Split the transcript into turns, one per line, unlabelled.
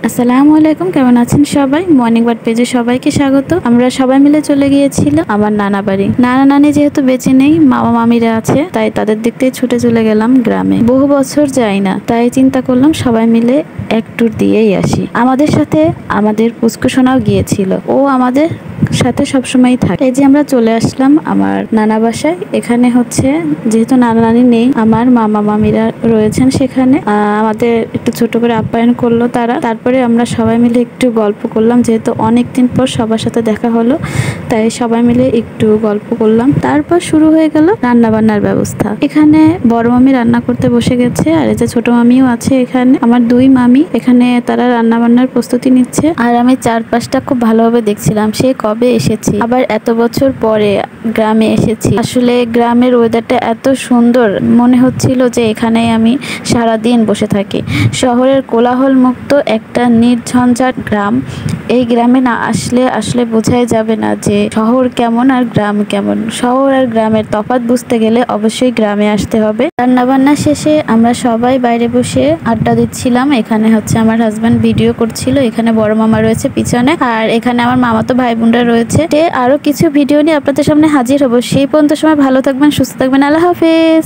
আসসালামু আলাইকুম, কেমন আছেন সবাই? মর্নিং ওয়াক পেজে সবাইকে স্বাগত। আমরা সবাই মিলে চলে গিয়েছিলাম আমার নানা বাড়ি। নানা নানি যেহেতু বেঁচে নেই, মামা মামিরা আছে, তাই তাদের দিক থেকে ছুটে চলে গেলাম গ্রামে। বহু বছর যাই না, তাই চিন্তা করলাম সবাই মিলে এক ট্যুর দিয়েই আসি। আমাদের সাথে আমাদের পুচকুসোনাও গিয়েছিল, ও আমাদের সাথে সবসময় থাকে। এই যে আমরা চলে আসলাম আমার নানা বাসায়। এখানে হচ্ছে যেহেতু নানা নানি নেই, আমার মামা মামিরা রয়েছেন সেখানে। আমাদের একটু ছোট করে আপ্যায়ন করলো তারা। তারপরে আমরা সবাই মিলে একটু গল্প করলাম, যেহেতু অনেকদিন পর সবার সাথে দেখা হলো, তাই সবাই মিলে একটু গল্প করলাম। তারপর শুরু হয়ে গেল রান্না বান্নার ব্যবস্থা। এখানে বড় মামি রান্না করতে বসে গেছে, আর এই যে ছোট মামিও আছে এখানে। আমার দুই মামি এখানে, তারা রান্না বান্নার প্রস্তুতি নিচ্ছে। আর আমি চারপাশটা খুব ভালোভাবে দেখছিলাম, সে কবে এসেছি, আবার এত বছর পরে গ্রামে এসেছি। আসলে গ্রামের ওয়েদারটা এত সুন্দর, মনে হচ্ছিল যে এখানেই আমি সারাদিন বসে থাকি। শহরের কোলাহল মুক্ত একটা নির্ঝঞ্ঝাট গ্রাম। এই গ্রামে না আসলে আসলে বোঝাই যাবে না যে শহর কেমন আর গ্রাম কেমন। শহর আর গ্রামের তফাৎ বুঝতে গেলে অবশ্যই গ্রামে আসতে হবে। রান্নাবান্না শেষে আমরা সবাই বাইরে বসে আড্ডা দিচ্ছিলাম। এখানে হচ্ছে আমার হাজব্যান্ড ভিডিও করছিল, এখানে বড় মামা রয়েছে পিছনে, আর এখানে আমার মামাতো ভাই বোনরা রয়েছে। আরো কিছু ভিডিও নিয়ে আপনাদের সামনে হাজির হবো। সেই পর্যন্ত সময় ভালো থাকবেন, সুস্থ থাকবেন। আল্লাহ হাফেজ।